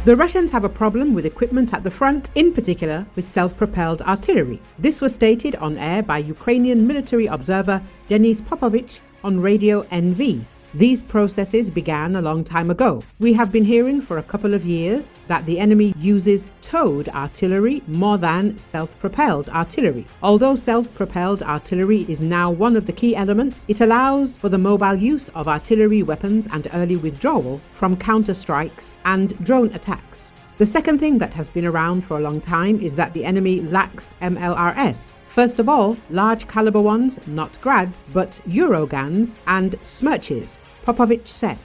The Russians have a problem with equipment at the front, in particular with self-propelled artillery. This was stated on air by Ukrainian military observer Denis Popovich on Radio NV. These processes began a long time ago. We have been hearing for a couple of years that the enemy uses towed artillery more than self-propelled artillery. Although self-propelled artillery is now one of the key elements, it allows for the mobile use of artillery weapons and early withdrawal from counter-strikes and drone attacks. The second thing that has been around for a long time is that the enemy lacks MLRS. First of all, large caliber ones, not Grads, but Eurogans and Smerches, Popovich said.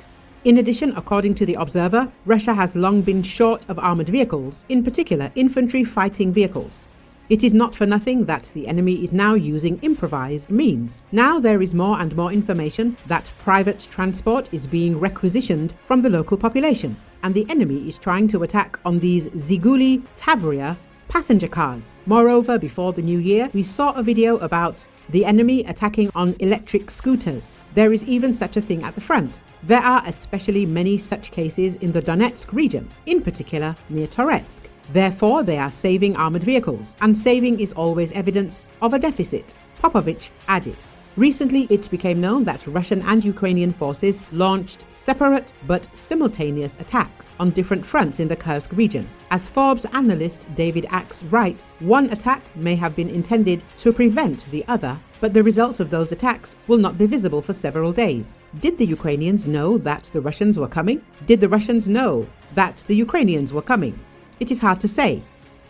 In addition, according to the Observer, Russia has long been short of armored vehicles, in particular infantry fighting vehicles. It is not for nothing that the enemy is now using improvised means. Now there is more and more information that private transport is being requisitioned from the local population, and the enemy is trying to attack on these Zhiguli, Tavria passenger cars. Moreover, before the new year, we saw a video about the enemy attacking on electric scooters. There is even such a thing at the front. There are especially many such cases in the Donetsk region, in particular near Toretsk. Therefore, they are saving armored vehicles, and saving is always evidence of a deficit, Popovich added. Recently, it became known that Russian and Ukrainian forces launched separate but simultaneous attacks on different fronts in the Kursk region. As Forbes analyst David Axe writes, one attack may have been intended to prevent the other, but the results of those attacks will not be visible for several days. Did the Ukrainians know that the Russians were coming? Did the Russians know that the Ukrainians were coming? It is hard to say,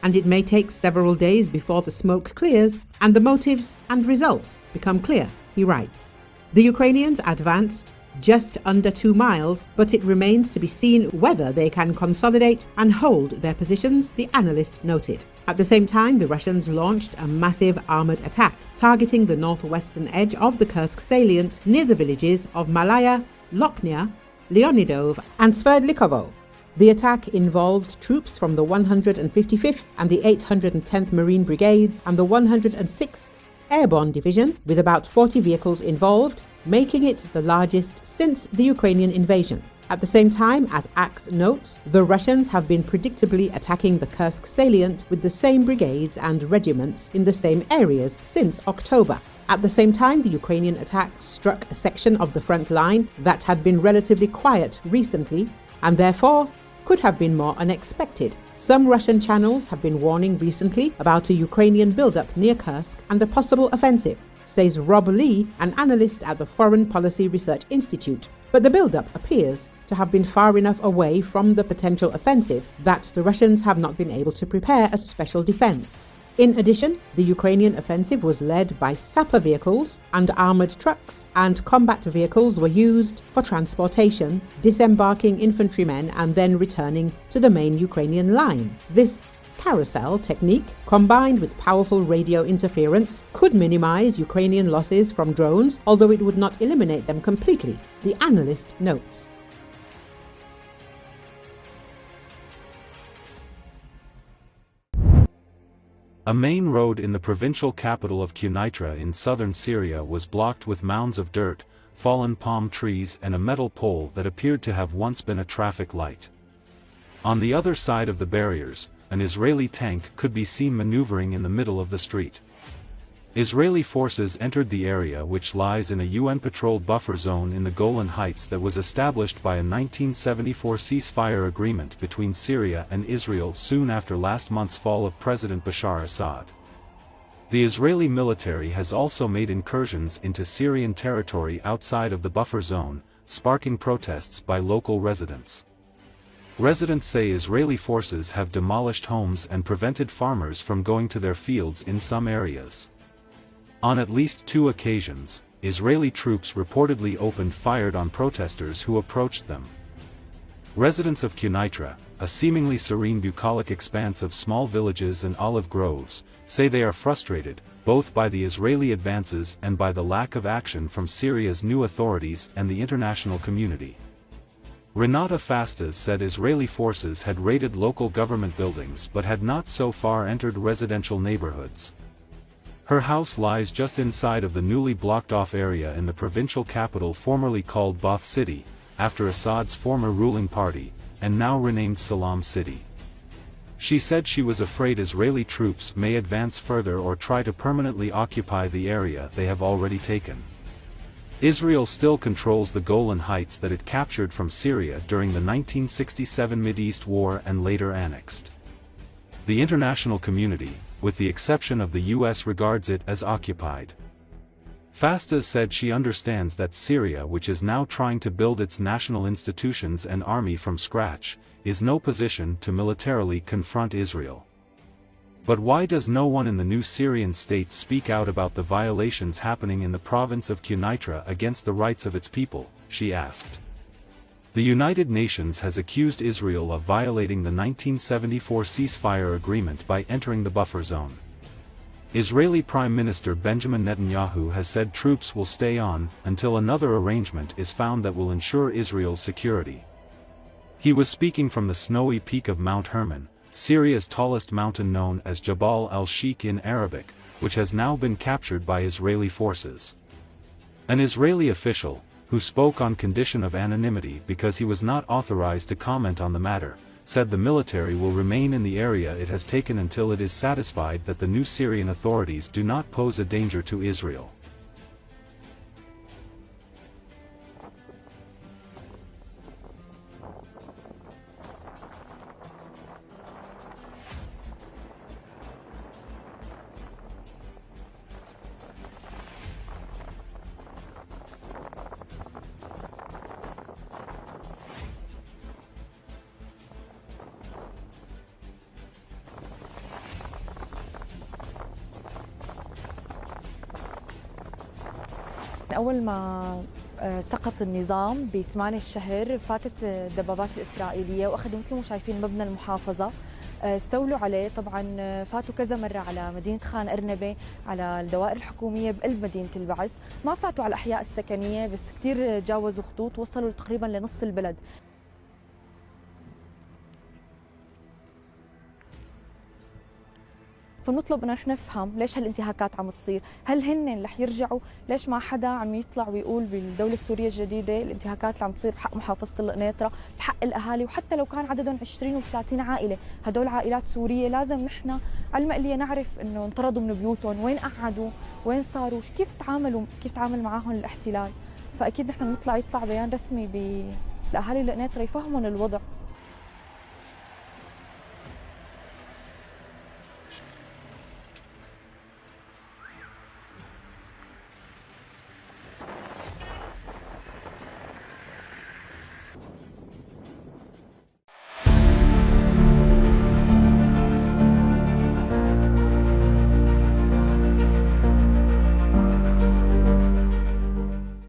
and it may take several days before the smoke clears and the motives and results become clear, he writes. The Ukrainians advanced just under 2 miles, but it remains to be seen whether they can consolidate and hold their positions, the analyst noted. At the same time, the Russians launched a massive armoured attack, targeting the northwestern edge of the Kursk salient near the villages of Malaya, Lokhnia, Leonidov and Sverdlikovo. The attack involved troops from the 155th and the 810th Marine Brigades and the 106th Airborne Division, with about 40 vehicles involved, making it the largest since the Ukrainian invasion. At the same time, as Axe notes, the Russians have been predictably attacking the Kursk salient with the same brigades and regiments in the same areas since October. At the same time, the Ukrainian attack struck a section of the front line that had been relatively quiet recently, and therefore could have been more unexpected. Some Russian channels have been warning recently about a Ukrainian buildup near Kursk and a possible offensive, says Rob Lee, an analyst at the Foreign Policy Research Institute. But the buildup appears to have been far enough away from the potential offensive that the Russians have not been able to prepare a special defense. In addition, the Ukrainian offensive was led by sapper vehicles and armored trucks, and combat vehicles were used for transportation, disembarking infantrymen and then returning to the main Ukrainian line. This carousel technique, combined with powerful radio interference, could minimize Ukrainian losses from drones, although it would not eliminate them completely, the analyst notes. A main road in the provincial capital of Kyivra in southern Syria was blocked with mounds of dirt, fallen palm trees and a metal pole that appeared to have once been a traffic light. On the other side of the barriers, an Israeli tank could be seen maneuvering in the middle of the street. Israeli forces entered the area, which lies in a UN-patrolled buffer zone in the Golan Heights that was established by a 1974 ceasefire agreement between Syria and Israel soon after last month's fall of President Bashar Assad. The Israeli military has also made incursions into Syrian territory outside of the buffer zone, sparking protests by local residents. Residents say Israeli forces have demolished homes and prevented farmers from going to their fields in some areas. On at least 2 occasions, Israeli troops reportedly opened fire on protesters who approached them. Residents of Kyivra, a seemingly serene bucolic expanse of small villages and olive groves, say they are frustrated, both by the Israeli advances and by the lack of action from Syria's new authorities and the international community. Renata Fastas said Israeli forces had raided local government buildings but had not so far entered residential neighborhoods. Her house lies just inside of the newly blocked-off area in the provincial capital formerly called Bath City, after Assad's former ruling party, and now renamed Salam City. She said she was afraid Israeli troops may advance further or try to permanently occupy the area they have already taken. Israel still controls the Golan Heights that it captured from Syria during the 1967 Mideast War and later annexed. The international community, with the exception of the US, regards it as occupied. Fastas said she understands that Syria, which is now trying to build its national institutions and army from scratch, is no position to militarily confront Israel. But why does no one in the new Syrian state speak out about the violations happening in the province of Kyivra against the rights of its people, she asked. The United Nations has accused Israel of violating the 1974 ceasefire agreement by entering the buffer zone. Israeli Prime Minister Benjamin Netanyahu has said troops will stay on until another arrangement is found that will ensure Israel's security. He was speaking from the snowy peak of Mount Hermon, Syria's tallest mountain known as Jabal al-Sheikh in Arabic, which has now been captured by Israeli forces. An Israeli official, who spoke on condition of anonymity because he was not authorized to comment on the matter, said the military will remain in the area it has taken until it is satisfied that the new Syrian authorities do not pose a danger to Israel. أول ما سقط النظام ب8 الشهر فاتت الدبابات الإسرائيلية وأخذوا مثل ما شايفين مبنى المحافظة، استولوا عليه. طبعا فاتوا كذا مرة على مدينة خان أرنبة، على الدوائر الحكومية بقلب مدينة البعث، ما فاتوا على الأحياء السكنية بس كثير جاوزوا خطوط، وصلوا تقريبا لنص البلد. فنطلب انه نحن نفهم ليش هالانتهاكات عم تصير، هل هن رح يرجعوا؟ ليش ما حدا عم يطلع ويقول بالدولة السورية الجديدة الانتهاكات اللي عم تصير بحق محافظة القنيطرة، بحق الاهالي، وحتى لو كان عددهم 20 و30 عائلة، هدول عائلات سورية لازم نحن على المقلية نعرف انه انطردوا من بيوتهم، وين قعدوا، وين صاروا، كيف تعاملوا، كيف تعامل معاهم الاحتلال. فاكيد نحن يطلع بيان رسمي بالاهالي القنيطرة يفهمون الوضع.